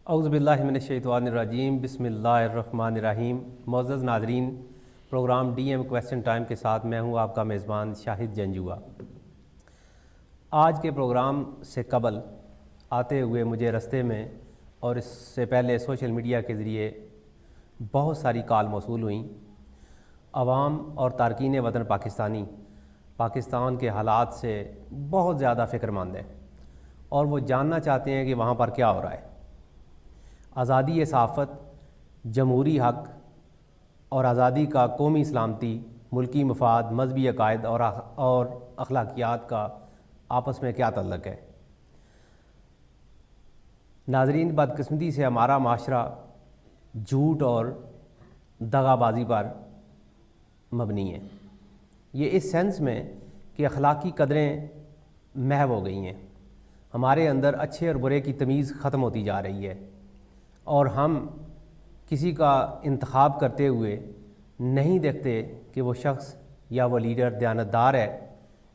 اعوذ باللہ من الشیطان الرجیم، بسم اللہ الرحمن الرحیم۔ معزز ناظرین، programme D M question time کے ساتھ میں ہوں آپ کا میزبان شاہد جنجوعہ۔ آج کے پروگرام سے قبل آتے ہوئے مجھے رستے میں اور اس سے پہلے سوشل میڈیا کے ذریعے بہت ساری کال موصول ہوئیں۔ عوام اور تارکین وطن پاکستان کے حالات سے بہت زیادہ فکر مند ہیں اور وہ جاننا چاہتے ہیں کہ وہاں پر کیا ہو رہا ہے۔ آزادی صحافت، جمہوری حق اور آزادی کا قومی سلامتی، ملکی مفاد، مذہبی عقائد اور اخلاقیات کا آپس میں کیا تعلق ہے؟ ناظرین، بدقسمتی سے ہمارا معاشرہ جھوٹ اور دغا بازی پر مبنی ہے۔ یہ اس سینس میں کہ اخلاقی قدریں محو ہو گئی ہیں، ہمارے اندر اچھے اور برے کی تمیز ختم ہوتی جا رہی ہے اور ہم کسی کا انتخاب کرتے ہوئے نہیں دیکھتے کہ وہ شخص یا وہ لیڈر دیانتدار ہے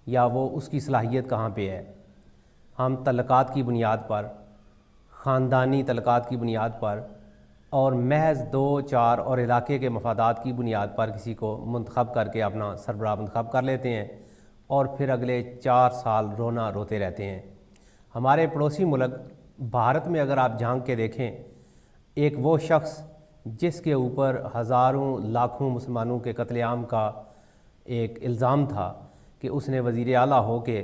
یا وہ اس کی صلاحیت کہاں پہ ہے۔ ہم تعلقات کی بنیاد پر، خاندانی تعلقات کی بنیاد پر اور محض 2-4 اور علاقے کے مفادات کی بنیاد پر کسی کو منتخب کر کے اپنا سربراہ منتخب کر لیتے ہیں اور پھر اگلے 4 سال روتے رہتے ہیں۔ ہمارے پڑوسی ملک بھارت میں اگر آپ جھانک کے دیکھیں، ایک وہ شخص جس کے اوپر ہزاروں لاکھوں مسلمانوں کے قتل عام کا ایک الزام تھا کہ اس نے وزیر اعلیٰ ہو کے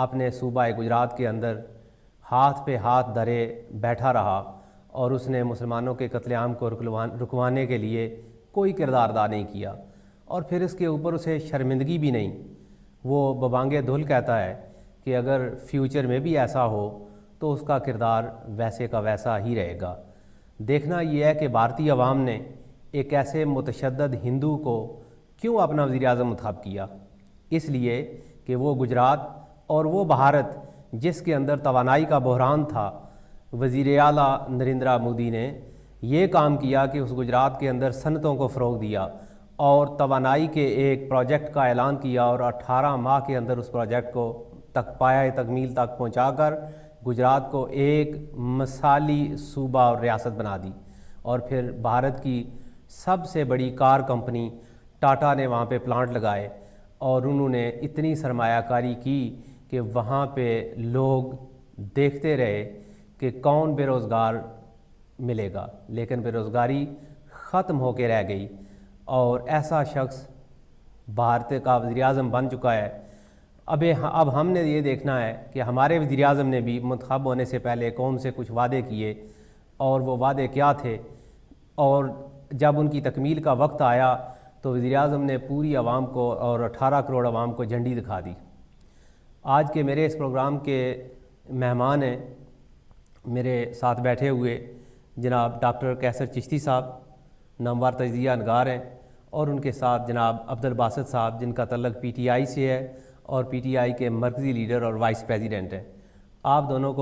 اپنے صوبہ گجرات کے اندر ہاتھ پہ ہاتھ دھرے بیٹھا رہا اور اس نے مسلمانوں کے قتل عام کو رکوانے کے لیے کوئی کردار ادا نہیں کیا، اور پھر اس کے اوپر اسے شرمندگی بھی نہیں۔ وہ ببانگ دھل کہتا ہے کہ اگر فیوچر میں بھی ایسا ہو تو اس کا کردار ویسے کا ویسا ہی رہے گا۔ دیکھنا یہ ہے کہ بھارتی عوام نے ایک ایسے متشدد ہندو کو کیوں اپنا وزیر اعظم منتخب کیا؟ اس لیے کہ وہ گجرات اور وہ بھارت جس کے اندر توانائی کا بحران تھا، وزیر اعلیٰ نریندر مودی نے یہ کام کیا کہ اس گجرات کے اندر صنعتوں کو فروغ دیا اور توانائی کے ایک پروجیکٹ کا اعلان کیا اور 18 ماہ کے اندر اس پروجیکٹ کو پایۂ تکمیل تک پہنچا کر گجرات کو ایک مثالی صوبہ اور ریاست بنا دی۔ اور پھر بھارت کی سب سے بڑی کار کمپنی ٹاٹا نے وہاں پہ پلانٹ لگائے اور انہوں نے اتنی سرمایہ کاری کی کہ وہاں پہ لوگ دیکھتے رہے کہ کون بے روزگار ملے گا، لیکن بے روزگاری ختم ہو کے رہ گئی اور ایسا شخص بھارت کا وزیر اعظم بن چکا ہے۔ اب ہم نے یہ دیکھنا ہے کہ ہمارے وزیر اعظم نے بھی منتخب ہونے سے پہلے قوم سے کچھ وعدے کیے، اور وہ وعدے کیا تھے، اور جب ان کی تکمیل کا وقت آیا تو وزیر اعظم نے پوری عوام کو اور 18 کروڑ عوام کو جھنڈی دکھا دی۔ آج کے میرے اس پروگرام کے مہمان ہیں میرے ساتھ بیٹھے ہوئے جناب ڈاکٹر کیسر چشتی صاحب، نامور تجزیہ نگار ہیں، اور ان کے ساتھ جناب عبدالباسط صاحب جن کا تعلق پی ٹی آئی سے ہے اور پی ٹی آئی کے مرکزی لیڈر اور وائس پریزیڈنٹ ہیں۔ آپ دونوں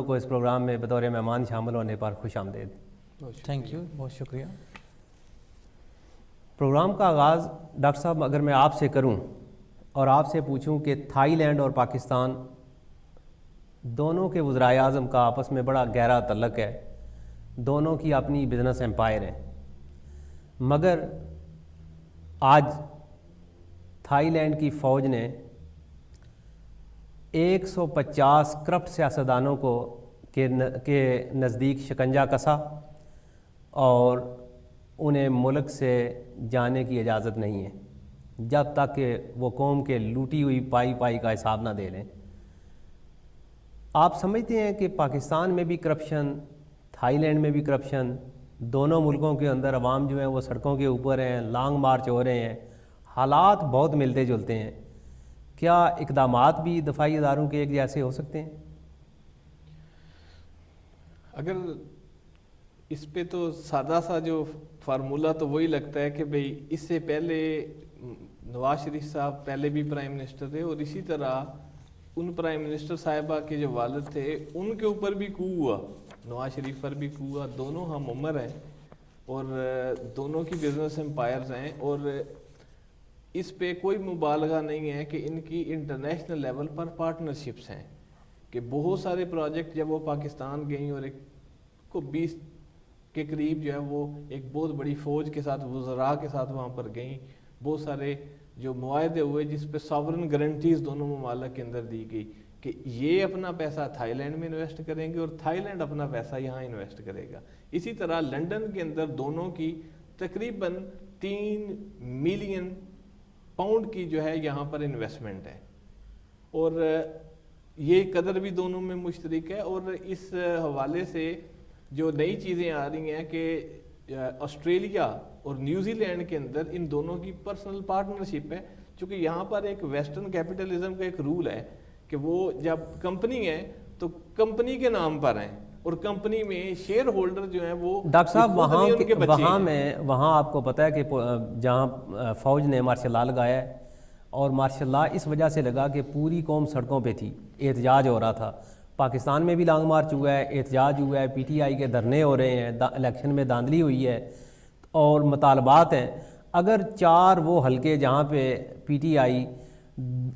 کو اس پروگرام میں بطور مہمان شامل ہونے پر خوش آمدید۔ تھینک یو، بہت شکریہ۔ پروگرام کا آغاز ڈاکٹر صاحب اگر میں آپ سے کروں اور آپ سے پوچھوں کہ تھائی لینڈ اور پاکستان دونوں کے وزرائے اعظم کا آپس میں بڑا گہرا تعلق ہے، دونوں کی اپنی بزنس امپائر ہیں، مگر آج تھائی لینڈ کی فوج نے 150 کرپٹ سیاستدانوں کے نزدیک شکنجہ کسا اور انہیں ملک سے جانے کی اجازت نہیں ہے جب تک کہ وہ قوم کے لوٹی ہوئی پائی کا حساب نہ دے لیں۔ آپ سمجھتے ہیں کہ پاکستان میں بھی کرپشن، تھائی لینڈ میں بھی کرپشن، دونوں ملکوں کے اندر عوام جو ہیں وہ سڑکوں کے اوپر ہیں، لانگ مارچ ہو رہے ہیں، حالات بہت ملتے جلتے ہیں، کیا اقدامات بھی دفاعی اداروں کے ایک جیسے ہو سکتے ہیں؟ اگر اس پہ تو سادہ سا جو فارمولہ تو وہی لگتا ہے کہ بھئی اس سے پہلے نواز شریف صاحب پہلے بھی پرائم منسٹر تھے، اور اسی طرح ان پرائم منسٹر صاحبہ کے جو والد تھے ان کے اوپر بھی کو ہوا، نواز شریف پر بھی کو ہوا، دونوں ہم عمر ہیں اور دونوں کی بزنس امپائرز ہیں، اور اس پہ کوئی مبالغہ نہیں ہے کہ ان کی انٹرنیشنل لیول پر پارٹنرشپس ہیں۔ کہ بہت سارے پروجیکٹ جب وہ پاکستان گئیں اور ایک کو 20 کے قریب جو ہے وہ ایک بہت بڑی فوج کے ساتھ وزراء کے ساتھ وہاں پر گئیں, بہت سارے جو معاہدے ہوئے جس پہ ساورن گارنٹیز دونوں ممالک کے اندر دی گئی کہ یہ اپنا پیسہ تھائی لینڈ میں انویسٹ کریں گے اور تھائی لینڈ اپنا پیسہ یہاں انویسٹ کرے گا. اسی طرح لنڈن کے اندر دونوں کی تقریباً 3 ملین پاؤنڈ کی جو ہے یہاں پر انویسٹمنٹ ہے, اور یہ قدر بھی دونوں میں مشترک ہے. اور اس حوالے سے جو نئی چیزیں آ رہی ہیں کہ آسٹریلیا اور نیوزی لینڈ کے اندر ان دونوں کی پرسنل پارٹنرشپ ہے, چونکہ یہاں پر ایک ویسٹرن کیپٹلزم کا ایک رول ہے کہ وہ جب کمپنی ہے تو کمپنی کے نام پر ہیں, اور کمپنی میں شیئر ہولڈر جو ہیں وہ ڈاکٹر صاحب وہاں آپ کو پتہ ہے کہ جہاں فوج نے مارشل لا لگایا ہے, اور مارشل لا اس وجہ سے لگا کہ پوری قوم سڑکوں پہ تھی, احتجاج ہو رہا تھا. پاکستان میں بھی لانگ مارچ ہوا ہے, احتجاج ہوا ہے, پی ٹی آئی کے دھرنے ہو رہے ہیں, الیکشن میں دھاندلی ہوئی ہے اور مطالبات ہیں. اگر 4 وہ حلقے جہاں پہ P T I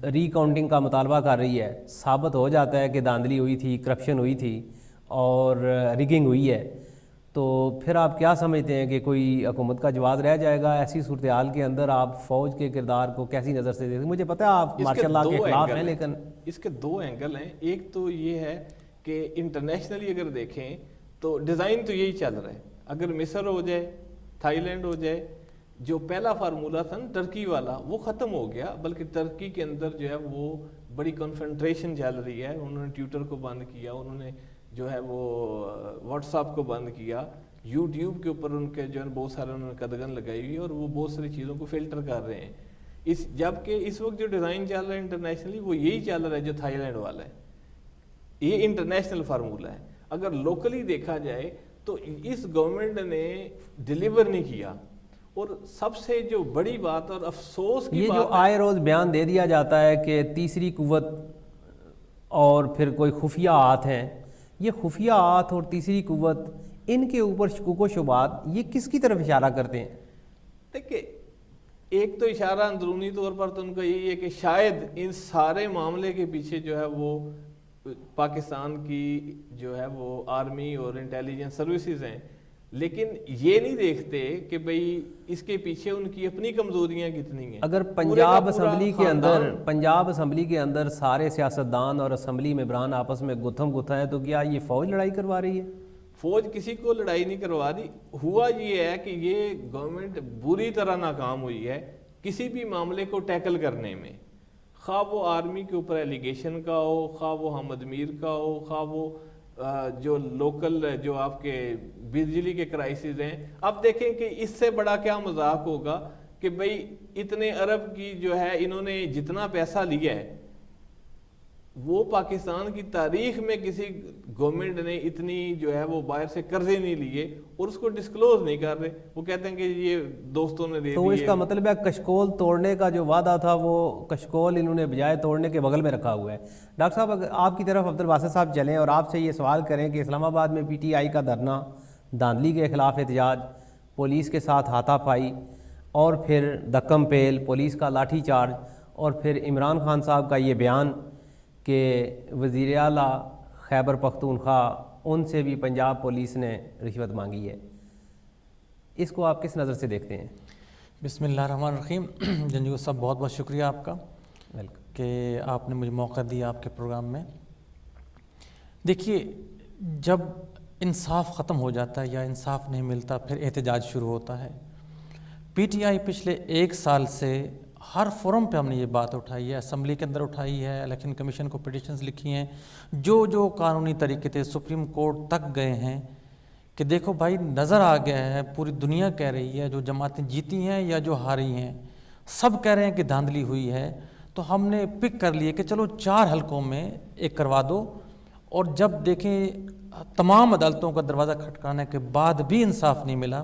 re counting کا مطالبہ کر رہی ہے ثابت ہو جاتا ہے کہ دھاندلی ہوئی تھی, کرپشن ہوئی تھی اور ریگنگ ہوئی ہے, تو پھر آپ کیا سمجھتے ہیں کہ کوئی حکومت کا جواز رہ جائے گا ایسی صورتحال کے اندر؟ آپ فوج کے کردار کو کیسی نظر سے دیکھتے ہیں؟ مجھے پتہ ہے آپ ماشاء اللہ کے خلاف ہیں, لیکن اس کے 2 اینگل ہیں. ایک تو یہ ہے کہ انٹرنیشنلی اگر دیکھیں تو ڈیزائن تو یہی چل رہا ہے. اگر مصر ہو جائے, تھائی لینڈ ہو جائے, جو پہلا فارمولہ تھا نا ٹرکی والا وہ ختم ہو گیا, بلکہ ٹرکی کے اندر جو ہے وہ بڑی کنفرنٹریشن چل رہی ہے. انہوں نے ٹویٹر کو بند کیا, انہوں نے جو ہے وہ واٹس ایپ کو بند کیا, یوٹیوب کے اوپر ان کے جو ہے بہت سارے انہوں نے قدغن لگائی ہوئی ہے, اور وہ بہت ساری چیزوں کو فلٹر کر رہے ہیں. جبکہ اس وقت جو ڈیزائن چل رہا ہے انٹرنیشنلی وہ یہی چل رہا ہے جو تھائی لینڈ والا ہے. یہ انٹرنیشنل فارمولہ ہے. اگر لوکلی دیکھا جائے تو اس گورنمنٹ نے ڈیلیور نہیں کیا, اور سب سے جو بڑی بات اور افسوس کی یہ بات جو آئے روز بیان دے دیا جاتا ہے کہ تیسری قوت اور پھر کوئی خفیہ ہاتھ ہیں, یہ خفیہ ہاتھ اور تیسری قوت ان کے اوپر شکوک و شبہات یہ کس کی طرف اشارہ کرتے ہیں؟ دیکھیں, ایک تو اشارہ اندرونی طور پر تو ان کا یہی ہے کہ شاید ان سارے معاملے کے پیچھے جو ہے وہ پاکستان کی جو ہے وہ آرمی اور انٹیلیجنس سروسز ہیں, لیکن یہ نہیں دیکھتے کہ بھئی اس کے پیچھے ان کی اپنی کمزوریاں کتنی ہیں. اگر پنجاب اسمبلی کے اندر سارے سیاستدان اور اسمبلی ممبران آپس میں گتھم گتھا ہے تو کیا یہ فوج لڑائی کروا رہی ہے؟ فوج کسی کو لڑائی نہیں کروا رہی. ہوا یہ ہے کہ یہ گورنمنٹ بری طرح ناکام ہوئی ہے کسی بھی معاملے کو ٹیکل کرنے میں, خواہ وہ آرمی کے اوپر ایلیگیشن کا ہو, خواہ وہ حامد میر کا ہو, خواہ وہ جو لوکل جو آپ کے بجلی کے کرائسز ہیں. اب دیکھیں کہ اس سے بڑا کیا مذاق ہوگا کہ بھئی اتنے ارب کی جو ہے انہوں نے جتنا پیسہ لیا ہے وہ پاکستان کی تاریخ میں کسی گورنمنٹ نے اتنی جو ہے وہ باہر سے قرضے نہیں لیے اور اس کو ڈسکلوز نہیں کر رہے. وہ کہتے ہیں کہ یہ دوستوں نے دے دیے. تو اس کا مطلب ہے کشکول توڑنے کا جو وعدہ تھا وہ کشکول انہوں نے بجائے توڑنے کے بغل میں رکھا ہوا ہے. ڈاکٹر صاحب اگر آپ کی طرف عبدالباسط صاحب چلیں اور آپ سے یہ سوال کریں کہ اسلام آباد میں پی ٹی آئی کا دھرنا, دھاندلی کے خلاف احتجاج, پولیس کے ساتھ ہاتھا پائی, اور پھر دھکم پیل, پولیس کا لاٹھی چارج, اور پھر عمران خان صاحب کا یہ بیان کہ وزیر اعلیٰ خیبر پختونخوا ان سے بھی پنجاب پولیس نے رشوت مانگی ہے, اس کو آپ کس نظر سے دیکھتے ہیں؟ بسم اللہ الرحمن الرحیم. جنجو صاحب بہت بہت شکریہ آپ کا کہ آپ نے مجھے موقع دیا آپ کے پروگرام میں. دیکھیے, جب انصاف ختم ہو جاتا ہے یا انصاف نہیں ملتا پھر احتجاج شروع ہوتا ہے. پی ٹی آئی پچھلے 1 سال سے ہر فورم پہ ہم نے یہ بات اٹھائی ہے, اسمبلی کے اندر اٹھائی ہے, الیکشن کمیشن کو پٹیشنز لکھی ہیں, جو قانونی طریقے تھے سپریم کورٹ تک گئے ہیں کہ دیکھو بھائی نظر آ گیا ہے, پوری دنیا کہہ رہی ہے, جو جماعتیں جیتی ہیں یا جو ہاری ہیں سب کہہ رہے ہیں کہ دھاندلی ہوئی ہے. تو ہم نے پک کر لیے کہ چلو 4 حلقوں میں ایک کروا دو, اور جب دیکھیں تمام عدالتوں کا دروازہ کھٹکانے کے بعد بھی انصاف نہیں ملا,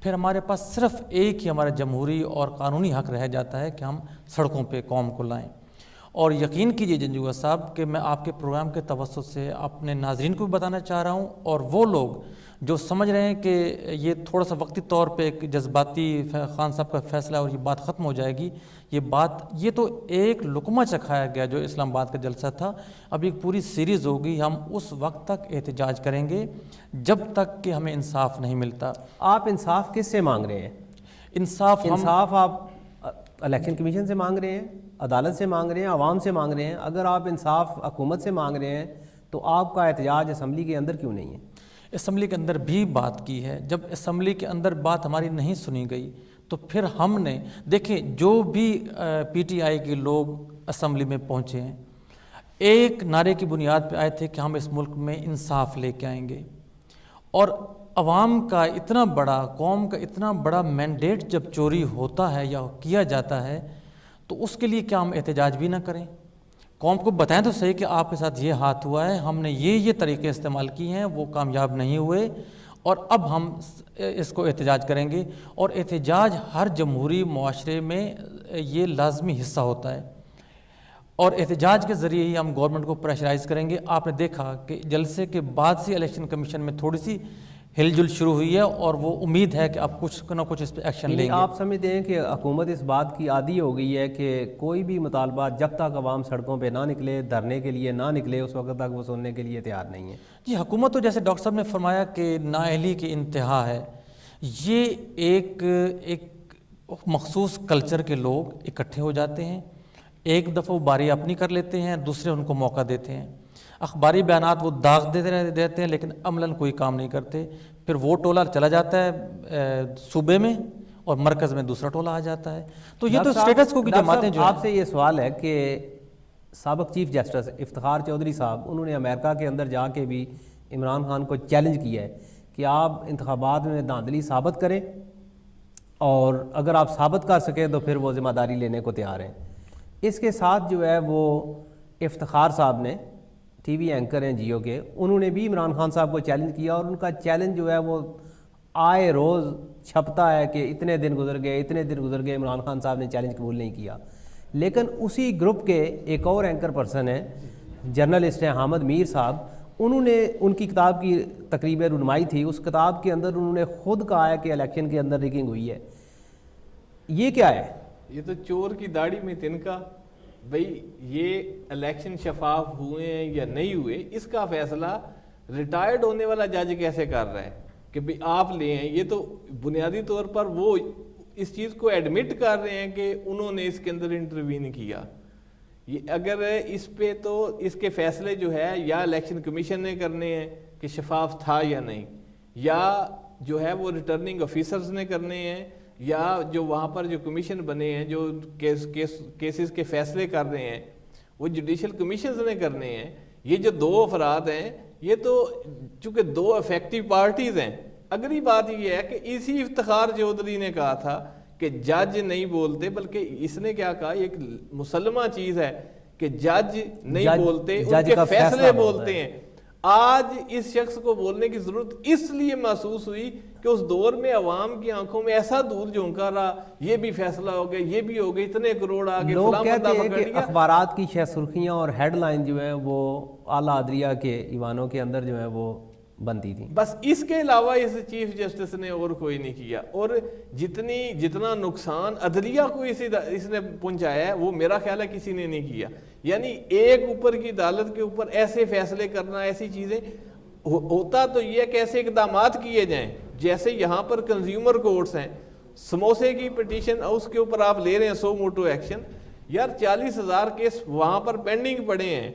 پھر ہمارے پاس صرف ایک ہی ہمارا جمہوری اور قانونی حق رہ جاتا ہے کہ ہم سڑکوں پہ قوم کو لائیں. اور یقین کیجئے جنجوعہ صاحب کہ میں آپ کے پروگرام کے توسط سے اپنے ناظرین کو بھی بتانا چاہ رہا ہوں، اور وہ لوگ جو سمجھ رہے ہیں کہ یہ تھوڑا سا وقتی طور پہ ایک جذباتی خان صاحب کا فیصلہ اور یہ بات ختم ہو جائے گی، یہ تو ایک لقمہ چکھایا گیا جو اسلام آباد کا جلسہ تھا. اب ایک پوری سیریز ہوگی. ہم اس وقت تک احتجاج کریں گے جب تک کہ ہمیں انصاف نہیں ملتا. آپ انصاف کس سے مانگ رہے ہیں؟ انصاف آپ الیکشن کمیشن سے مانگ رہے ہیں، عدالت سے مانگ رہے ہیں، عوام سے مانگ رہے ہیں؟ اگر آپ انصاف حکومت سے مانگ رہے ہیں تو آپ کا احتجاج اسمبلی کے اندر کیوں نہیں ہے؟ اسمبلی کے اندر بھی بات کی ہے. جب اسمبلی کے اندر بات ہماری نہیں سنی گئی تو پھر ہم نے دیکھیں جو بھی پی ٹی آئی کے لوگ اسمبلی میں پہنچے ہیں ایک نعرے کی بنیاد پہ آئے تھے کہ ہم اس ملک میں انصاف لے کے آئیں گے. اور عوام کا اتنا بڑا، قوم کا اتنا بڑا مینڈیٹ جب چوری ہوتا ہے یا کیا جاتا ہے تو اس کے لیے کیا ہم احتجاج بھی نہ کریں؟ قوم کو بتائیں تو صحیح کہ آپ کے ساتھ یہ ہاتھ ہوا ہے، ہم نے یہ طریقے استعمال کیے ہیں، وہ کامیاب نہیں ہوئے، اور اب ہم اس کو احتجاج کریں گے. اور احتجاج ہر جمہوری معاشرے میں یہ لازمی حصہ ہوتا ہے، اور احتجاج کے ذریعے ہی ہم گورنمنٹ کو پریشرائز کریں گے. آپ نے دیکھا کہ جلسے کے بعد سے الیکشن کمیشن میں تھوڑی سی ہل جل شروع ہوئی ہے، اور وہ امید ہے کہ اب کچھ نہ کچھ اس پہ ایکشن لیں گے. آپ سمجھتے ہیں کہ حکومت اس بات کی عادی ہو گئی ہے کہ کوئی بھی مطالبہ جب تک عوام سڑکوں پہ نہ نکلے، دھرنے کے لیے نہ نکلے، اس وقت تک وہ سننے کے لیے تیار نہیں ہے؟ جی، حکومت تو جیسے ڈاکٹر صاحب نے فرمایا کہ نااہلی کی انتہا ہے. یہ ایک مخصوص کلچر کے لوگ اکٹھے ہو جاتے ہیں، ایک دفعہ وہ باری اپنی کر لیتے ہیں، دوسرے ان کو موقع دیتے ہیں. اخباری بیانات وہ داغ دیتے ہیں لیکن عملاً کوئی کام نہیں کرتے. پھر وہ ٹولہ چلا جاتا ہے صوبے میں اور مرکز میں دوسرا ٹولہ آ جاتا ہے. تو یہ تو اسٹیٹس کو کی جماعتیں جو آپ سے یہ سوال ہے کہ سابق چیف جسٹس افتخار چودھری صاحب، انہوں نے امریکہ کے اندر جا کے بھی عمران خان کو چیلنج کیا ہے کہ آپ انتخابات میں دھاندلی ثابت کریں، اور اگر آپ ثابت کر سکیں تو پھر وہ ذمہ داری لینے کو تیار ہیں. اس کے ساتھ جو ہے وہ افتخار صاحب نے، ٹی وی اینکر ہیں جیو کے، انہوں نے بھی عمران خان صاحب کو چیلنج کیا، اور ان کا چیلنج جو ہے وہ آئے روز چھپتا ہے کہ اتنے دن گزر گئے، عمران خان صاحب نے چیلنج قبول نہیں کیا. لیکن اسی گروپ کے ایک اور اینکر پرسن ہیں، جرنلسٹ ہیں حامد میر صاحب، انہوں نے ان کی کتاب کی تقریب رونمائی تھی. اس کتاب کے اندر انہوں نے خود کہا ہے کہ الیکشن کے اندر ریگنگ ہوئی ہے. یہ کیا ہے؟ یہ تو چور کی داڑھی میں تنکا. بھئی یہ الیکشن شفاف ہوئے ہیں یا نہیں ہوئے، اس کا فیصلہ ریٹائرڈ ہونے والا جج کیسے کر رہا ہے کہ بھئی آپ لے ہیں؟ یہ تو بنیادی طور پر وہ اس چیز کو ایڈمٹ کر رہے ہیں کہ انہوں نے اس کے اندر انٹروین کیا. یہ اگر اس پہ تو اس کے فیصلے جو ہے یا الیکشن کمیشن نے کرنے ہیں کہ شفاف تھا یا نہیں، یا جو ہے وہ ریٹرننگ آفیسرز نے کرنے ہیں، یا جو وہاں پر جو کمیشن بنے ہیں جو کیسز کے فیصلے کر رہے ہیں وہ جوڈیشل کمیشنز نے کرنے ہیں. یہ جو دو افراد ہیں یہ تو چونکہ دو افیکٹو پارٹیز ہیں. اگلی بات یہ ہے کہ اسی افتخار چودھری نے کہا تھا کہ جج نہیں بولتے، بلکہ اس نے کیا کہا، ایک مسلمہ چیز ہے کہ جج نہیں بولتے، ان کے فیصلے بولتے ہیں. آج اس شخص کو بولنے کی ضرورت اس لیے محسوس ہوئی کہ اس دور میں عوام کی آنکھوں میں ایسا دھول جھونکا رہا، یہ بھی فیصلہ ہو گیا، یہ بھی ہو گیا، اتنے کروڑ آگے. لوگ کہتے ہیں کہ اخبارات کی شہ سرخیاں اور ہیڈ لائن جو ہیں وہ اعلیٰ عدلیہ کے ایوانوں کے اندر جو ہے وہ بنتی تھی. بس اس کے علاوہ اس چیف جسٹس نے اور کوئی نہیں کیا. اور جتنا نقصان عدلیہ کو اس نے پہنچایا ہے وہ میرا خیال ہے کسی نے نہیں کیا. یعنی ایک اوپر کی عدالت کے اوپر ایسے فیصلے کرنا، ایسی چیزیں ہوتا تو یہ کہ ایسے اقدامات کیے جائیں جیسے یہاں پر کنزیومر کورٹس ہیں، سموسے کی پٹیشن اس کے اوپر آپ لے رہے ہیں 100 موٹو ایکشن. یار 40,000 کیس وہاں پر پینڈنگ پڑے ہیں،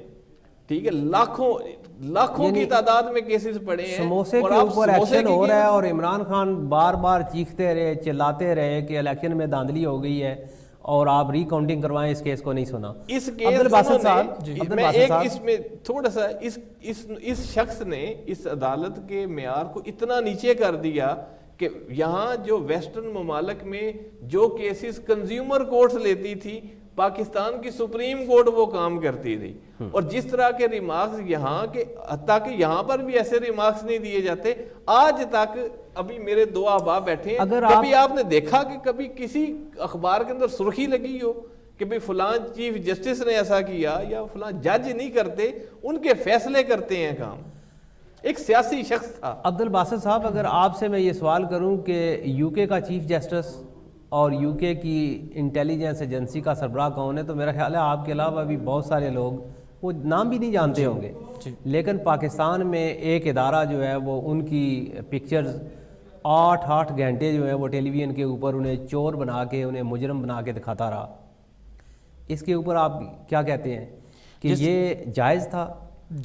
ٹھیک ہے، لاکھوں کی تعداد میں کیسز پڑے ہیں، سموسے کے اوپر ایکشن ہو رہا ہے، اور عمران خان بار بار چیختے رہے، چلاتے رہے کہ الیکشن میں دھاندلی ہو گئی ہے اور آپ ری کاؤنٹنگ کروائیں. اس کیس کو نہیں سنا. اس کیس میں ایک اس میں تھوڑا سا اس شخص نے اس عدالت کے معیار کو اتنا نیچے کر دیا کہ یہاں جو ویسٹرن ممالک میں جو کیسز کنزیومر کورٹس لیتی تھی، پاکستان کی سپریم کورٹ وہ کام کرتی تھی. اور جس طرح کے ریمارکس یہاں کے، حتیٰ کہ یہاں پر بھی ایسے ریمارکس نہیں دیے جاتے آج تک. ابھی میرے دو احباب بیٹھے ہیں، کبھی آپ نے دیکھا کہ کبھی کسی اخبار کے اندر سرخی لگی ہو کہ بھئی فلاں چیف جسٹس نے ایسا کیا یا فلاں جج نہیں کرتے، ان کے فیصلے کرتے ہیں کام. ایک سیاسی شخص تھا. عبد الباسط صاحب، اگر آپ سے میں یہ سوال کروں کہ یو کے کا چیف جسٹس اور یو کے کی انٹیلیجنس ایجنسی کا سربراہ کون ہے، تو میرا خیال ہے آپ کے علاوہ بھی بہت سارے لوگ وہ نام بھی نہیں جانتے ہوں گے. لیکن پاکستان میں ایک ادارہ جو ہے وہ ان کی پکچرز 8 گھنٹے جو ہیں وہ ٹیلی ویژن کے اوپر انہیں چور بنا کے، انہیں مجرم بنا کے دکھاتا رہا. اس کے اوپر آپ کیا کہتے ہیں کہ یہ جائز تھا؟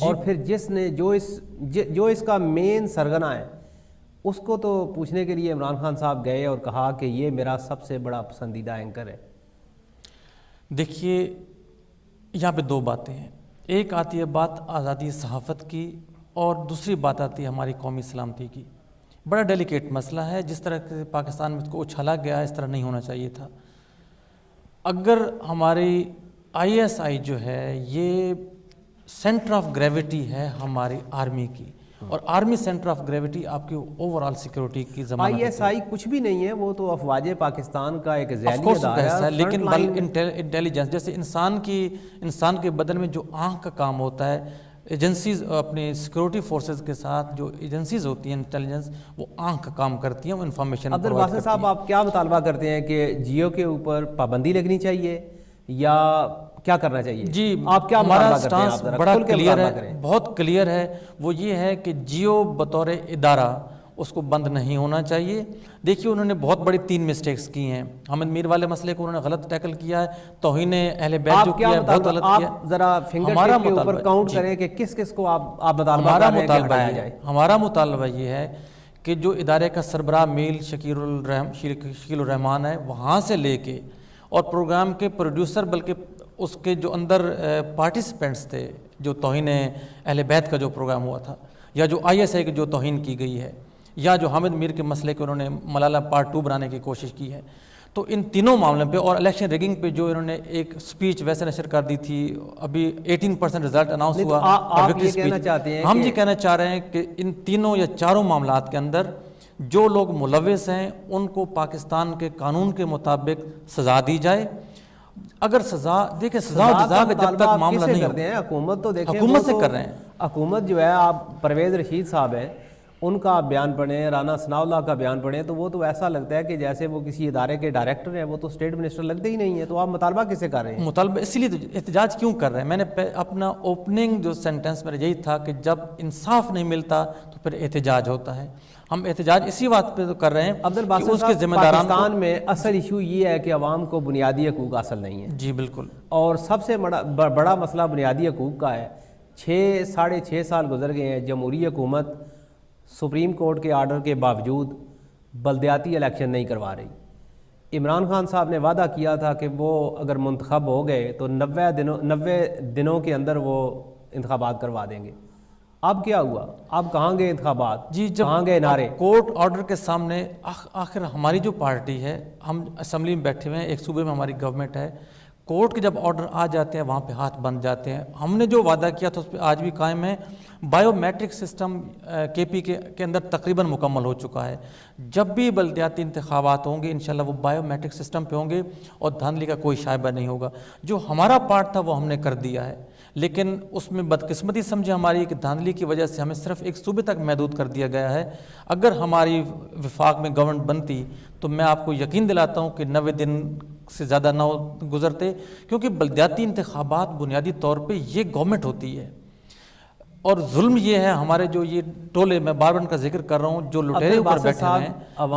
اور پھر جس نے جو اس کا مین سرغنہ ہے اس کو تو پوچھنے کے لیے عمران خان صاحب گئے اور کہا کہ یہ میرا سب سے بڑا پسندیدہ اینکر ہے. دیکھیے یہاں پہ دو باتیں ہیں. ایک آتی ہے بات آزادی صحافت کی، اور دوسری بات آتی ہے ہماری قومی سلامتی کی. بڑا ڈیلیکیٹ مسئلہ ہے. جس طرح سے پاکستان میں اس کو اچھالا گیا ہے اس طرح نہیں ہونا چاہیے تھا. اگر ہماری ISI جو ہے یہ سینٹر آف گریوٹی ہے ہماری آرمی کی، اور آرمی سینٹر آف گریوٹی آپ کی اوور آل سیکورٹی کی ضمانت ہے. ISI کچھ بھی نہیں ہے، وہ تو افواج پاکستان کا ایک ذیلی ادارہ ہے. لیکن انٹیلیجنس جیسے انسان کے بدن میں جو آنکھ کا کام ہوتا ہے، ایجنسیز اپنی سیکورٹی فورسز کے ساتھ جو ایجنسیز ہوتی ہیں انٹیلیجنس، وہ آنکھ کا کام کرتی ہیں، وہ انفارمیشن. عبد الباسط صاحب، آپ کیا مطالبہ کرتے ہیں کہ جیو کے اوپر پابندی لگنی چاہیے یا کیا کرنا چاہیے؟ جی، آپ کیا ہمارا سٹانس بڑا کلیئر ہے، بہت کلیئر ہے. وہ یہ ہے کہ جیو بطور ادارہ اس کو بند نہیں ہونا چاہیے. دیکھیے انہوں نے بہت بڑی 3 مسٹیکس کی ہیں. حامد میر والے مسئلے کو انہوں نے غلط ٹیکل کیا ہے، توہین اہل بیت جو کیا ہے بہت غلط کیا ہے. آپ ذرا فنگر ٹپ کے اوپر کاؤنٹ کریں کہ کس کس کو آپ مطالبہ کر رہے ہیں کہ ہٹایا جائے. ہمارا مطالبہ یہ ہے کہ جو ادارے کا سربراہ میل شکیل الرحمان ہے، وہاں سے لے کے اور پروگرام کے پروڈیوسر، بلکہ اس کے جو اندر پارٹیسپینٹس تھے، جو توہین اہل بیت کا جو پروگرام ہوا تھا، یا جو ISI کی جو توہین کی گئی ہے، یا جو حامد میر کے مسئلے کے انہوں نے ملالہ پارٹ 2 بنانے کی کوشش کی ہے، تو ان تینوں معاملوں پہ اور الیکشن ریگنگ پہ جو انہوں نے ایک سپیچ ویسے نشر کر دی تھی، ابھی 18% رزلٹ اناؤنس ہوا. آپ یہ کہنا چاہتے ہیں؟ ہم یہ کہنا چاہ رہے ہیں کہ ان تینوں یا چاروں معاملات کے اندر جو لوگ ملوث ہیں ان کو پاکستان کے قانون کے مطابق سزا دی جائے. اگر سزا دیکھیں، سزا و جزا کا جب تک معاملہ نہیں کرتے ہیں، حکومت تو دیکھیں حکومت سے کر رہے ہیں. حکومت جو ہے، آپ پرویز رشید صاحب ہیں، ان کا آپ بیان پڑھیں، رانا ثناء اللہ کا بیان پڑھیں، تو وہ تو ایسا لگتا ہے کہ جیسے وہ کسی ادارے کے ڈائریکٹر ہیں. وہ تو اسٹیٹ منسٹر لگتے ہی نہیں ہیں. تو آپ مطالبہ کس سے کر رہے ہیں؟ مطالبہ اسی لیے تو احتجاج کیوں کر رہے ہیں. میں نے اپنا اوپننگ جو سینٹنس میرا یہی تھا کہ جب انصاف نہیں ملتا تو پھر احتجاج ہوتا ہے. ہم احتجاج اسی بات پہ تو کر رہے ہیں. عبد الباسط صاحب، پاکستان میں اصل ایشو یہ ہے کہ عوام کو بنیادی حقوق حاصل نہیں ہے. جی بالکل. اور سب سے بڑا مسئلہ بنیادی حقوق کا ہے. 6.5 سال گزر گئے ہیں، جمہوری حکومت سپریم کورٹ کے آرڈر کے باوجود بلدیاتی الیکشن نہیں کروا رہی. عمران خان صاحب نے وعدہ کیا تھا کہ وہ اگر منتخب ہو گئے تو 90 دنوں کے اندر وہ انتخابات کروا دیں گے. اب کیا ہوا؟ اب کہاں گئے انتخابات؟ جی، جب کہاں گئے نعرے؟ کورٹ آرڈر کے سامنے آخر ہماری جو پارٹی ہے، ہم اسمبلی میں بیٹھے ہوئے ہیں، ایک صوبے میں ہماری گورنمنٹ ہے، کورٹ کے جب آرڈر آ جاتے ہیں وہاں پہ ہاتھ بند جاتے ہیں. ہم نے جو وعدہ کیا تھا اس پہ آج بھی قائم ہے. بایو میٹرک سسٹم KP کے اندر تقریباً مکمل ہو چکا ہے. جب بھی بلدیاتی انتخابات ہوں گے انشاءاللہ وہ بایو میٹرک سسٹم پہ ہوں گے اور دھاندلی کا کوئی شائبہ نہیں ہوگا. جو ہمارا پارٹ تھا وہ ہم نے کر دیا ہے، لیکن اس میں بدقسمتی سمجھے ہماری کہ دھاندلی کی وجہ سے ہمیں صرف ایک صوبے تک محدود کر دیا گیا ہے. اگر ہماری وفاق میں گورنمنٹ بنتی تو میں آپ کو یقین دلاتا ہوں کہ 90 دن سے زیادہ نہ گزرتے، کیونکہ بلدیاتی انتخابات بنیادی طور پہ یہ گورنمنٹ ہوتی ہے. اور ظلم یہ ہے ہمارے جو یہ ٹولے، میں بار بار ان کا ذکر کر رہا ہوں، جو لٹیرے اوپر بیٹھے ہیں،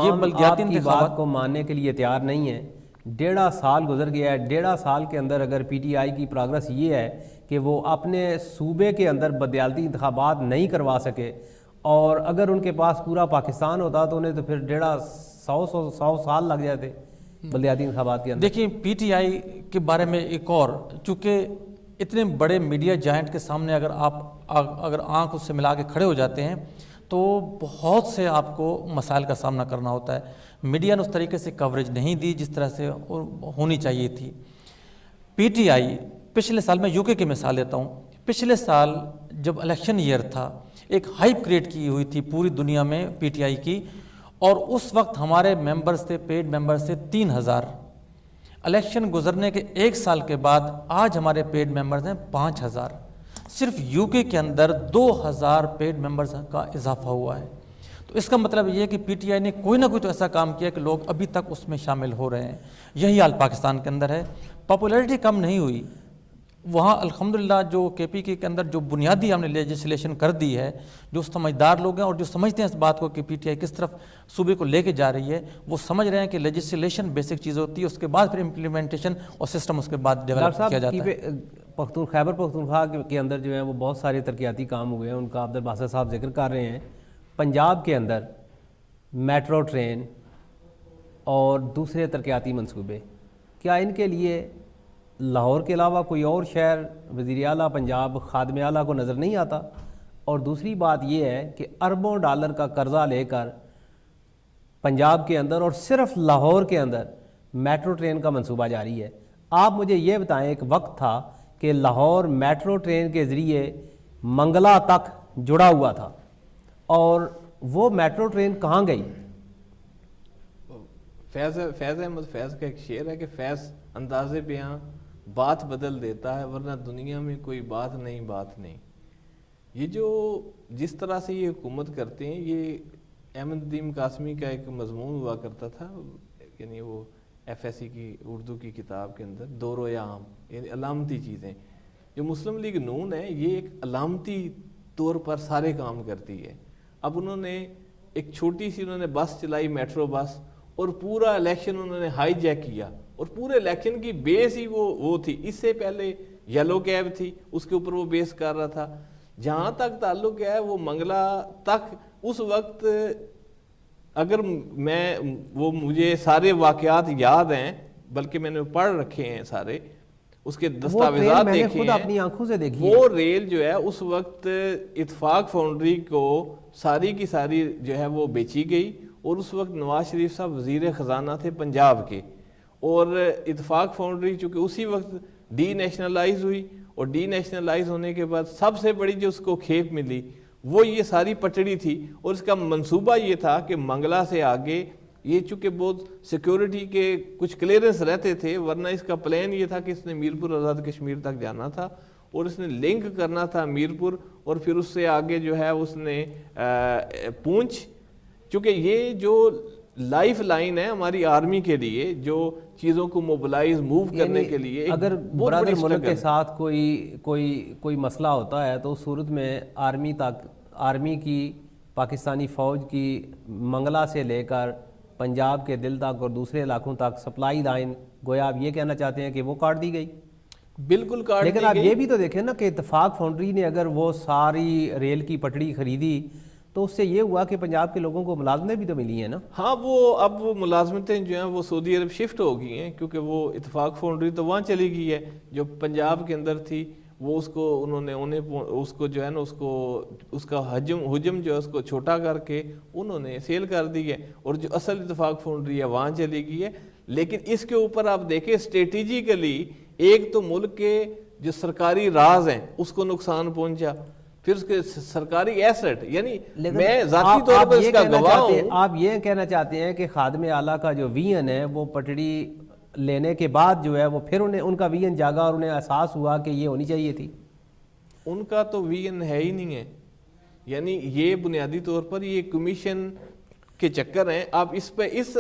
یہ بلدیاتی انتخابات کو ماننے کے لیے تیار نہیں ہے. 1.5 سال گزر گیا ہے. 1.5 سال کے اندر اگر PTI کی پروگرس یہ ہے کہ وہ اپنے صوبے کے اندر بلدیاتی انتخابات نہیں کروا سکے، اور اگر ان کے پاس پورا پاکستان ہوتا تو انہیں تو پھر 150 سال لگ جاتے بلدیاتی انتخابات کے اندر. دیکھیں PTI کے بارے میں ایک اور، چونکہ اتنے بڑے میڈیا جائنٹ کے سامنے اگر آنکھ اس سے ملا کے کھڑے ہو جاتے ہیں تو بہت سے آپ کو مسائل کا سامنا کرنا ہوتا ہے. میڈیا نے اس طریقے سے کوریج نہیں دی جس طرح سے ہونی چاہیے تھی. PTI پچھلے سال، میں UK کی مثال دیتا ہوں، پچھلے سال جب الیکشن ایئر تھا ایک ہائپ کریٹ کی ہوئی تھی پوری دنیا میں PTI کی، اور اس وقت ہمارے ممبرز تھے، پیڈ ممبرز تھے 3000. الیکشن گزرنے کے 1 سال کے بعد آج ہمارے پیڈ ممبرز ہیں 5000. صرف یو کے اندر 2000 پیڈ ممبرز کا اضافہ ہوا ہے. تو اس کا مطلب یہ ہے کہ پی ٹی آئی نے کوئی نہ کوئی تو ایسا کام کیا کہ لوگ ابھی تک اس میں شامل ہو رہے ہیں. یہی حال پاکستان کے اندر ہے. پاپولیرٹی کم نہیں ہوئی. وہاں الحمدللہ جو کے پی کے اندر جو بنیادی ہم نے لیجسلیشن کر دی ہے, جو سمجھدار لوگ ہیں اور جو سمجھتے ہیں اس بات کو کہ پی ٹی آئی کس طرف صوبے کو لے کے جا رہی ہے, وہ سمجھ رہے ہیں کہ لیجسلیشن بیسک چیز ہوتی ہے, اس کے بعد پھر امپلیمنٹیشن اور سسٹم اس کے بعد ڈیولپ کیا جاتا ہے. خیبر پختونخوا کے اندر جو ہے وہ بہت سارے ترقیاتی کام ہوئے ہیں, ان کا عبدالباسط صاحب ذکر کر رہے ہیں. پنجاب کے اندر میٹرو ٹرین اور دوسرے ترقیاتی منصوبے, کیا ان کے لیے لاہور کے علاوہ کوئی اور شہر وزیر اعلیٰ پنجاب خادم اعلیٰ کو نظر نہیں آتا؟ اور دوسری بات یہ ہے کہ اربوں ڈالر کا قرضہ لے کر پنجاب کے اندر اور صرف لاہور کے اندر میٹرو ٹرین کا منصوبہ جاری ہے. آپ مجھے یہ بتائیں, ایک وقت تھا کہ لاہور میٹرو ٹرین کے ذریعے منگلا تک جڑا ہوا تھا, اور وہ میٹرو ٹرین کہاں گئی؟ فیض احمد فیض کا ایک شعر ہے کہ فیض اندازے بیاں بات بدل دیتا ہے, ورنہ دنیا میں کوئی بات نہیں. یہ جو جس طرح سے یہ حکومت کرتے ہیں, یہ احمد ندیم قاسمی کا ایک مضمون ہوا کرتا تھا, یعنی وہ ایف ایس سی کی اردو کی کتاب کے اندر دور و عام, یعنی علامتی چیزیں. جو مسلم لیگ نون ہے یہ ایک علامتی طور پر سارے کام کرتی ہے. اب انہوں نے ایک چھوٹی سی انہوں نے بس چلائی, میٹرو بس, اور پورا الیکشن انہوں نے ہائی جیک کیا, اور پورے الیکشن کی بیس ہی وہ تھی. اس سے پہلے یلو کیب تھی, اس کے اوپر وہ بیس کر رہا تھا. جہاں تک تعلق ہے وہ منگلا تک, اس وقت اگر مجھے سارے واقعات یاد ہیں, بلکہ میں نے پڑھ رکھے ہیں سارے, اس کے دستاویزات دیکھے ہیں, اپنی آنکھوں سے دیکھی. وہ ریل جو ہے اس وقت اتفاق فاؤنڈری کو ساری کی ساری جو ہے وہ بیچی گئی, اور اس وقت نواز شریف صاحب وزیر خزانہ تھے پنجاب کے, اور اتفاق فاؤنڈری چونکہ اسی وقت ڈی نیشنلائز ہوئی, اور ڈی نیشنلائز ہونے کے بعد سب سے بڑی جو اس کو کھیپ ملی وہ یہ ساری پٹڑی تھی. اور اس کا منصوبہ یہ تھا کہ منگلا سے آگے, یہ چونکہ بہت سیکیورٹی کے کچھ کلیئرنس رہتے تھے, ورنہ اس کا پلان یہ تھا کہ اس نے میرپور آزاد کشمیر تک جانا تھا, اور اس نے لنک کرنا تھا میرپور, اور پھر اس سے آگے جو ہے اس نے پونچھ, چونکہ یہ جو لائف لائن ہے ہماری آرمی کے لیے, جو چیزوں کو موبلائز موو کرنے کے لیے, اگر برادر ملک کے ساتھ کوئی مسئلہ ہوتا ہے تو اس صورت میں آرمی کی, پاکستانی فوج کی منگلا سے لے کر پنجاب کے دل تک اور دوسرے علاقوں تک سپلائی لائن, گویا آپ یہ کہنا چاہتے ہیں کہ وہ کاٹ دی گئی؟ بالکل کاٹ دی گئی. لیکن آپ یہ بھی تو دیکھیں نا کہ اتفاق فاؤنڈری نے اگر وہ ساری ریل کی پٹڑی خریدی تو اس سے یہ ہوا کہ پنجاب کے لوگوں کو ملازمتیں بھی تو ملی ہیں نا. ہاں, اب وہ ملازمتیں جو ہیں وہ سعودی عرب شفٹ ہو گئی ہیں, کیونکہ وہ اتفاق فاؤنڈری تو وہاں چلی گئی ہے. جو پنجاب کے اندر تھی وہ اس کو انہوں نے اس کو جو ہے نا اس کا حجم جو ہے اس کو چھوٹا کر کے انہوں نے سیل کر دی ہے, اور جو اصل اتفاق فاؤنڈری ہے وہاں چلی گئی ہے. لیکن اس کے اوپر آپ دیکھیں اسٹریٹجیکلی, ایک تو ملک کے جو سرکاری راز ہیں اس کو نقصان پہنچا, پھر اس کے سرکاری ایسٹ, یعنی میں ذاتی طور پر اس کا گواہ ہوں. آپ یہ کہنا چاہتے ہیں کہ خادم اعلیٰ کا جو وین ہے وہ پٹڑی لینے کے بعد جو ہے وہ پھر ان کا وین جاگا اور انہیں احساس ہوا کہ یہ ہونی چاہیے تھی؟ ان کا تو وین ہے ہی نہیں ہے, یعنی یہ بنیادی طور پر یہ کمیشن کے چکر ہیں. آپ اس پہ اس سے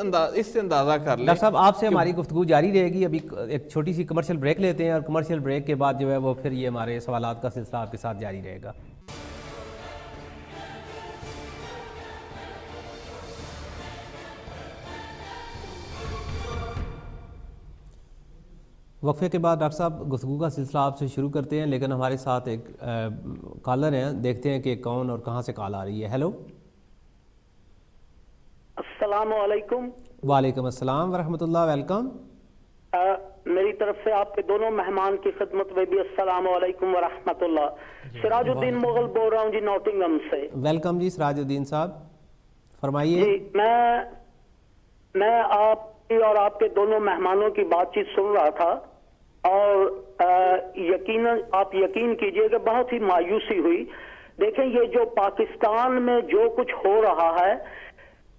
اندازہ کر لیں. ڈاکٹر صاحب آپ سے ہماری گفتگو جاری رہے گی, ابھی ایک چھوٹی سی کمرشل بریک لیتے ہیں, اور کمرشل بریک کے بعد جو ہے وہ پھر یہ ہمارے سوالات کا سلسلہ آپ کے ساتھ جاری رہے گا. وقفے کے بعد ڈاکٹر صاحب گفتگو کا سلسلہ آپ سے شروع کرتے ہیں, لیکن ہمارے ساتھ ایک کالر ہیں, دیکھتے ہیں کہ کون اور کہاں سے کال آ رہی ہے. ہیلو, السلام علیکم. وعلیکم السلام ورحمۃ اللہ, ویلکم. میری طرف سے آپ کے دونوں مہمان کی خدمت میں بھی السلام علیکم ورحمۃ اللہ. سراج الدین مغل بول رہا ہوں جی, نوٹنگم سے. ویلکم جی سراج الدین صاحب, فرمائیے. جی میں آپ کی اور آپ کے دونوں مہمانوں کی بات چیت سن رہا تھا, اور یقیناً آپ یقین کیجئے کہ بہت ہی مایوسی ہوئی. دیکھیں, یہ جو پاکستان میں جو کچھ ہو رہا ہے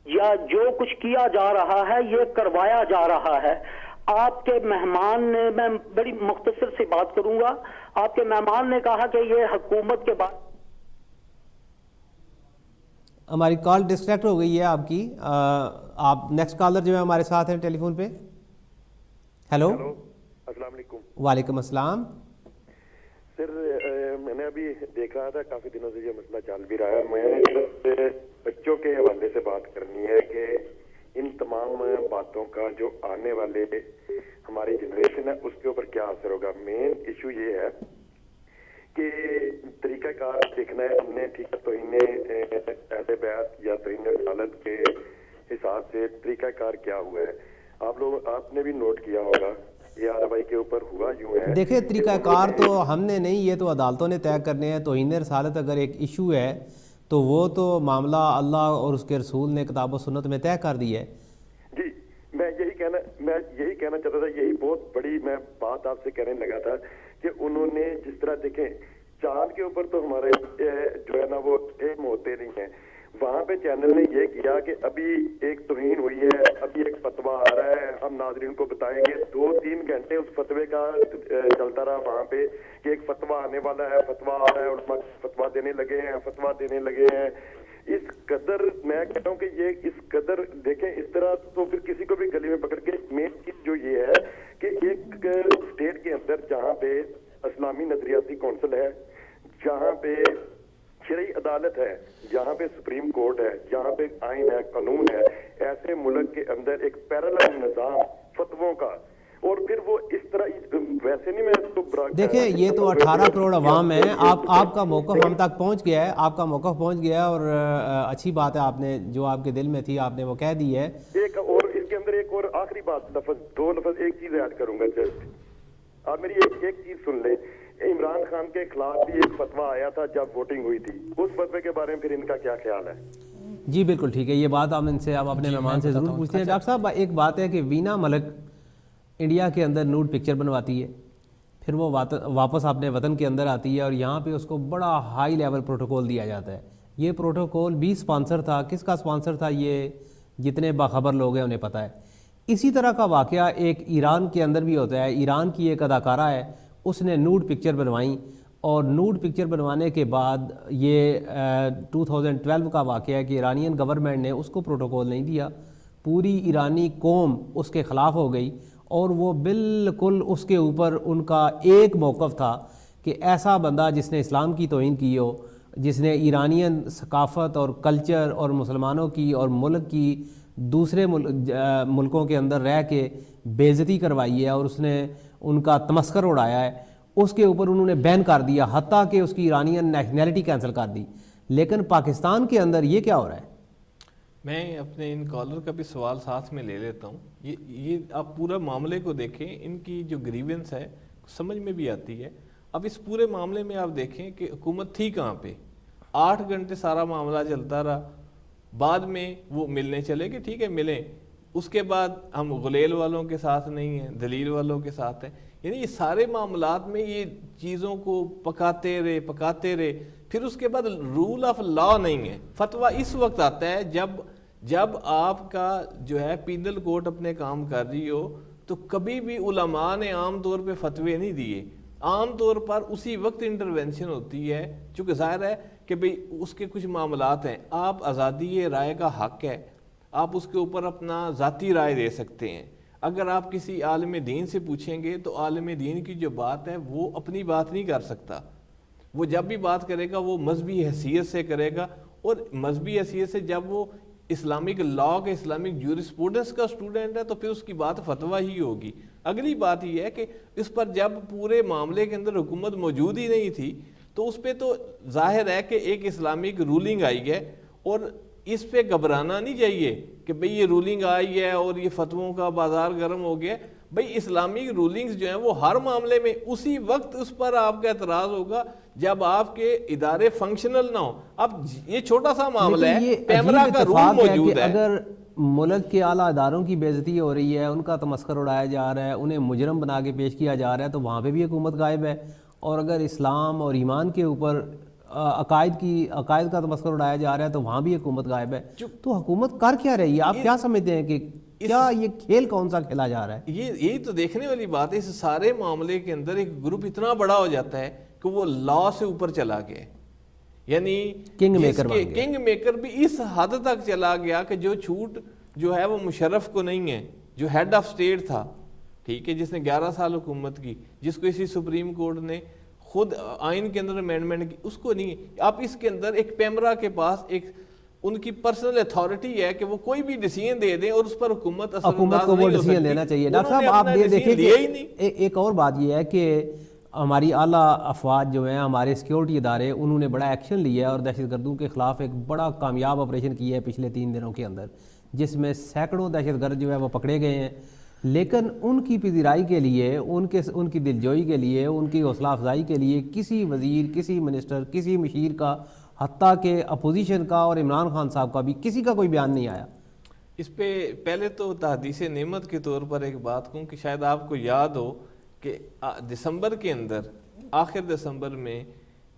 یا جو کچھ کیا جا رہا ہے, یہ کروایا جا رہا ہے. آپ کے مہمان نے، میں بڑی مختصر سی بات کروں گا، آپ کے مہمان نے کہا کہ یہ حکومت کے بعد ہماری کال ڈسکنیکٹ ہو گئی ہے آپ کی. آپ نیکسٹ کالر جو ہے ہمارے ساتھ ہیں ٹیلی فون پہ. ہیلو، السلام علیکم. وعلیکم السلام. سر میں نے ابھی دیکھ رہا تھا کافی دنوں سے یہ مسئلہ چل بھی رہا ہے. میں بچوں کے حوالے سے بات کرنی ہے کہ ان تمام باتوں کا جو آنے والے ہماری جنریشن ہے اس کے اوپر کیا اثر ہوگا. مین ایشو یہ ہے کہ طریقہ کار دیکھنا ہے ہم نے. ٹھیک ہے، توہین اہل بیت یا توہین رسالت کے حساب سے طریقہ کار کیا ہوا ہے. آپ نے بھی نوٹ کیا ہوگا یہ آر کے اوپر ہوا یوں ہے. دیکھیں طریقہ کار تو ہم نے نہیں، یہ تو عدالتوں نے طے کرنے ہیں. توہین رسالت اگر ایک ایشو ہے تو وہ تو معاملہ اللہ اور اس کے رسول نے کتاب و سنت میں طے کر دی ہے. جی میں یہی کہنا چاہتا تھا. یہی بہت بڑی میں بات آپ سے کہنے لگا تھا کہ انہوں نے جس طرح دیکھیں چاند کے اوپر تو ہمارے جو ہے نا وہ ٹھیم ہوتے نہیں ہیں. وہاں پہ چینل نے یہ کیا کہ ابھی ایک توہین ہوئی ہے، ابھی ایک فتویٰ آ رہا ہے، ہم ناظرین کو بتائیں گے. 2-3 گھنٹے اس فتوے کا چلتا رہا وہاں پہ کہ ایک فتویٰ آنے والا ہے، فتویٰ آ رہا ہے، علماء فتویٰ دینے لگے ہیں. اس قدر میں کہتا ہوں کہ یہ اس قدر دیکھیں اس طرح تو پھر کسی کو بھی گلی میں پکڑ کے. مین چیز جو یہ ہے کہ ایک اسٹیٹ کے اندر جہاں پہ اسلامی نظریاتی کونسل ہے، جہاں پہ شرعی عدالت ہے، جہاں پہ سپریم کورٹ ہے، جہاں پہ آئین ہے، قانون ہے، ایسے ملک کے اندر ایک پیرالل نظام فتووں کا. اور پھر وہ اس طرح ویسے نہیں، میں اس کو دیکھیں یہ تو 18 کروڑ عوام ہیں. آپ کا موقف ہم تک پہنچ گیا ہے، آپ کا موقف پہنچ گیا ہے، اور اچھی بات ہے آپ نے جو آپ کے دل میں تھی آپ نے وہ کہہ دی ہے. ایک اور اس کے اندر ایک اور آخری بات، دو لفظ ایک چیز ایڈ کروں گا. جسٹ آپ میری ایک چیز سن لیں. عمران خان کے خلاف بھی ایک فتویٰ آیا تھا جب ووٹنگ ہوئی تھی. اس فتوے کے بارے میں پھر ان کا کیا خیال ہے؟ جی بالکل ٹھیک ہے، یہ بات ہم ان سے اب اپنے مہمان سے ضرور پوچھتے ہیں. ڈاکٹر صاحب ایک بات ہے کہ وینا ملک انڈیا کے اندر نوڈ پکچر بنواتی ہے، پھر وہ واپس اپنے وطن کے اندر آتی ہے اور یہاں پہ اس کو بڑا ہائی لیول پروٹوکول دیا جاتا ہے. یہ پروٹوکول بھی سپانسر تھا. کس کا سپانسر تھا یہ جتنے باخبر لوگ ہیں انہیں پتہ ہے. اسی طرح کا واقعہ ایک ایران کے اندر بھی ہوتا ہے. ایران کی ایک اداکارہ ہے، اس نے نوڈ پکچر بنوائیں، اور نوڈ پکچر بنوانے کے بعد یہ 2012 کا واقعہ ہے کہ ایرانین گورنمنٹ نے اس کو پروٹوکول نہیں دیا. پوری ایرانی قوم اس کے خلاف ہو گئی، اور وہ بالکل اس کے اوپر ان کا ایک موقف تھا کہ ایسا بندہ جس نے اسلام کی توہین کی ہو، جس نے ایرانین ثقافت اور کلچر اور مسلمانوں کی اور ملک کی دوسرے ملکوں کے اندر رہ کے بے عزتی کروائی ہے اور اس نے ان کا تمسخر اڑایا ہے، اس کے اوپر انہوں نے بین کر دیا، حتیٰ کہ اس کی ایرانین نیشنلٹی کینسل کر دی. لیکن پاکستان کے اندر یہ کیا ہو رہا ہے؟ میں اپنے ان کالر کا بھی سوال ساتھ میں لے لیتا ہوں. یہ آپ پورا معاملے کو دیکھیں، ان کی جو گریونس ہے سمجھ میں بھی آتی ہے. اب اس پورے معاملے میں آپ دیکھیں کہ حکومت تھی کہاں پہ. 8 گھنٹے سارا معاملہ چلتا رہا، بعد میں وہ ملنے چلے کہ ٹھیک ہے ملیں. اس کے بعد ہم غلیل والوں کے ساتھ نہیں ہیں، دلیل والوں کے ساتھ ہیں. یعنی یہ سارے معاملات میں یہ چیزوں کو پکاتے رہے. پھر اس کے بعد رول آف لا نہیں ہے. فتویٰ اس وقت آتا ہے جب آپ کا جو ہے پینل کورٹ اپنے کام کر رہی ہو. تو کبھی بھی علماء نے عام طور پہ فتوے نہیں دیے. عام طور پر اسی وقت انٹرونشن ہوتی ہے، چونکہ ظاہر ہے کہ بھئی اس کے کچھ معاملات ہیں. آپ آزادی رائے کا حق ہے، آپ اس کے اوپر اپنا ذاتی رائے دے سکتے ہیں. اگر آپ کسی عالم دین سے پوچھیں گے تو عالم دین کی جو بات ہے وہ اپنی بات نہیں کر سکتا. وہ جب بھی بات کرے گا وہ مذہبی حیثیت سے کرے گا، اور مذہبی حیثیت سے جب وہ اسلامک لا کے اسلامک جورسپروڈنس کا اسٹوڈنٹ ہے تو پھر اس کی بات فتویٰ ہی ہوگی. اگلی بات یہ ہے کہ اس پر جب پورے معاملے کے اندر حکومت موجود ہی نہیں تھی تو اس پہ تو ظاہر ہے کہ ایک اسلامک رولنگ آئی ہے، اور اس پہ گھبرانا نہیں چاہیے کہ بھئی یہ رولنگ آئی ہے اور یہ فتووں کا بازار گرم ہو گیا. بھئی اسلامک رولنگز جو ہیں وہ ہر معاملے میں اسی وقت اس پر آپ کا اعتراض ہوگا جب آپ کے ادارے فنکشنل نہ ہو. اب یہ چھوٹا سا معاملہ ہے، پیمرا کا رول موجود ہے. اگر ملک کے اعلیٰ اداروں کی بے عزتی ہو رہی ہے، ان کا تمسخر اڑایا جا رہا ہے، انہیں مجرم بنا کے پیش کیا جا رہا ہے، تو وہاں پہ بھی حکومت غائب ہے. اور اگر اسلام اور ایمان کے اوپر عقائد کا تمسخر اڑایا جا رہا ہے تو وہاں بھی حکومت غائب ہے. تو حکومت کر کیا رہی ہے؟ آپ کیا سمجھتے ہیں کہ کیا یہ کھیل کون سا کھیلا جا رہا ہے؟ یہی تو دیکھنے والی بات ہے. اس سارے معاملے کے اندر ایک گروپ اتنا بڑا ہو جاتا ہے کہ وہ لا سے اوپر چلا گیا, یعنی کنگ میکر بھی اس حد تک چلا گیا کہ جو چھوٹ جو ہے وہ مشرف کو نہیں ہے, جو ہیڈ آف اسٹیٹ تھا, ٹھیک ہے, جس نے 11 سال حکومت کی, جس کو اسی سپریم کورٹ نے خود آئین کے اندر امینڈمنٹ کی, اس کو نہیں. آپ اس کے اندر ایک پیمرا کے پاس ایک ان کی پرسنل اتھارٹی ہے کہ وہ کوئی بھی ڈیسیژن دے دیں اور اس پر حکومت کو وہ ڈیسیژن لینا چاہیے. ڈاکٹر صاحب آپ یہ دیکھیں کہ ایک اور بات یہ ہے کہ ہماری اعلیٰ افواج جو ہیں, ہمارے سیکیورٹی ادارے, انہوں نے بڑا ایکشن لیا ہے اور دہشت گردوں کے خلاف ایک بڑا کامیاب آپریشن کیا ہے پچھلے 3 دنوں کے اندر, جس میں سینکڑوں دہشت گرد جو ہے وہ پکڑے گئے ہیں. لیکن ان کی پذیرائی کے لیے, ان کی دلجوئی کے لیے, ان کی حوصلہ افزائی کے لیے کسی وزیر, کسی منسٹر, کسی مشیر کا, حتیٰ کہ اپوزیشن کا اور عمران خان صاحب کا بھی کسی کا کوئی بیان نہیں آیا. اس پہ پہلے تو تحدیث نعمت کے طور پر ایک بات کہوں کہ شاید آپ کو یاد ہو کہ دسمبر کے اندر, آخر دسمبر میں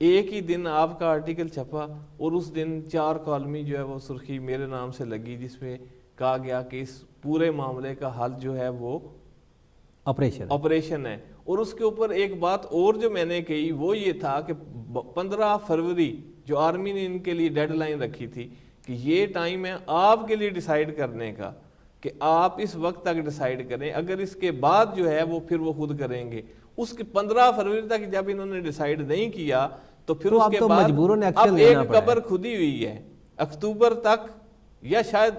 ایک ہی دن آپ کا آرٹیکل چھپا اور اس دن 4 کالمی جو ہے وہ سرخی میرے نام سے لگی, جس میں کہا گیا کہ اس پورے معاملے کا حل جو ہے وہ آپریشن ہے. اور اس کے اوپر ایک بات اور جو میں نے کہی وہ یہ تھا کہ 15 فروری جو آرمی نے ان کے لیے ڈیڈ لائن رکھی تھی کہ یہ ٹائم ہے آپ کے لیے ڈیسائیڈ کرنے کا, کہ آپ اس وقت تک ڈیسائیڈ کریں, اگر اس کے بعد جو ہے وہ پھر وہ خود کریں گے. اس کے 15 فروری تک جب انہوں نے ڈیسائیڈ نہیں کیا تو پھر اس کے بعد اب ایک قبر کھدی ہوئی ہے اکتوبر تک یا شاید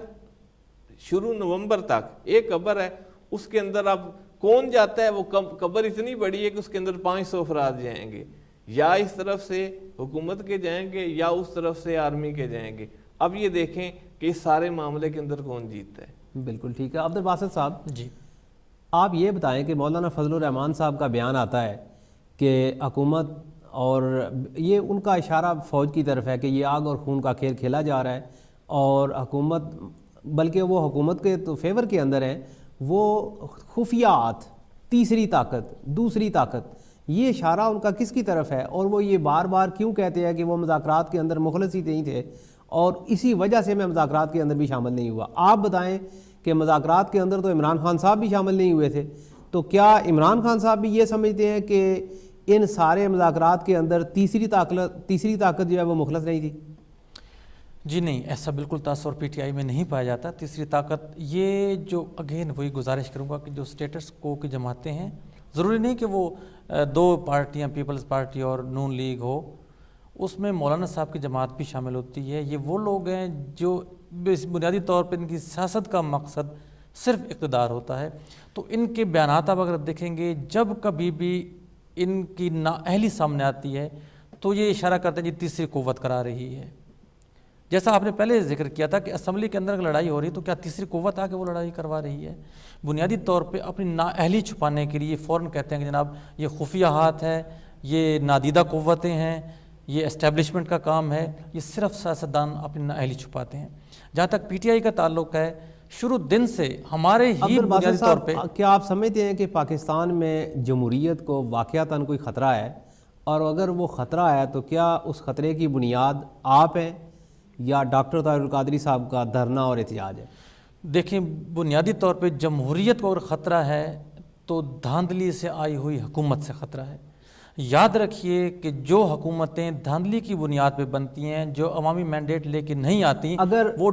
شروع نومبر تک ایک قبر ہے. اس کے اندر اب کون جاتا ہے, وہ قبر اتنی بڑی ہے کہ اس کے اندر 500 افراد جائیں گے, یا اس طرف سے حکومت کے جائیں گے یا اس طرف سے آرمی کے جائیں گے. اب یہ دیکھیں کہ اس سارے معاملے کے اندر کون جیتتا ہے. بالکل ٹھیک ہے. عبدالباسط صاحب جی, آپ یہ بتائیں کہ مولانا فضل الرحمان صاحب کا بیان آتا ہے کہ حکومت, اور یہ ان کا اشارہ فوج کی طرف ہے کہ یہ آگ اور خون کا کھیل کھیلا جا رہا ہے, اور حکومت, بلکہ وہ حکومت کے تو فیور کے اندر ہیں, وہ خفیات, تیسری طاقت, دوسری طاقت, یہ اشارہ ان کا کس کی طرف ہے؟ اور وہ یہ بار بار کیوں کہتے ہیں کہ وہ مذاکرات کے اندر مخلص ہی نہیں تھے اور اسی وجہ سے میں مذاکرات کے اندر بھی شامل نہیں ہوا؟ آپ بتائیں کہ مذاکرات کے اندر تو عمران خان صاحب بھی شامل نہیں ہوئے تھے, تو کیا عمران خان صاحب بھی یہ سمجھتے ہیں کہ ان سارے مذاکرات کے اندر تیسری طاقت جو ہے وہ مخلص نہیں تھی؟ جی نہیں, ایسا بالکل تاثر پی ٹی آئی میں نہیں پایا جاتا. تیسری طاقت یہ جو اگین وہی گزارش کروں گا کہ جو اسٹیٹس کو کی جماعتیں ہیں, ضروری نہیں کہ وہ 2 پارٹیاں, پیپلز پارٹی اور نون لیگ ہو, اس میں مولانا صاحب کی جماعت بھی شامل ہوتی ہے. یہ وہ لوگ ہیں جو بنیادی طور پہ ان کی سیاست کا مقصد صرف اقتدار ہوتا ہے. تو ان کے بیانات آپ اگر دیکھیں گے, جب کبھی بھی ان کی نااہلی سامنے آتی ہے تو یہ اشارہ کرتے ہیں جی تیسری قوت کرا رہی ہے. جیسا آپ نے پہلے ذکر کیا تھا کہ اسمبلی کے اندر لڑائی ہو رہی ہے تو کیا تیسری قوت آ کے وہ لڑائی کروا رہی ہے؟ بنیادی طور پہ اپنی نااہلی چھپانے کے لیے فوراً کہتے ہیں کہ جناب یہ خفیہ ہاتھ ہے, یہ نادیدہ قوتیں ہیں, یہ اسٹیبلشمنٹ کا کام ہے. یہ صرف سیاستدان اپنی نااہلی چھپاتے ہیں. جہاں تک پی ٹی آئی کا تعلق ہے, شروع دن سے ہمارے ہی بنیادی طور پہ, کیا آپ سمجھتے ہیں کہ پاکستان میں جمہوریت کو واقعتاً کوئی خطرہ ہے؟ اور اگر وہ خطرہ ہے تو کیا اس خطرے کی بنیاد آپ ہیں یا ڈاکٹر طاہر القادری صاحب کا دھرنا اور احتجاج ہے؟ دیکھیں, بنیادی طور پہ جمہوریت کو اگر خطرہ ہے تو دھاندلی سے آئی ہوئی حکومت سے خطرہ ہے. یاد رکھیے کہ جو حکومتیں دھاندلی کی بنیاد پہ بنتی ہیں, جو عوامی مینڈیٹ لے کے نہیں آتی, اگر وہ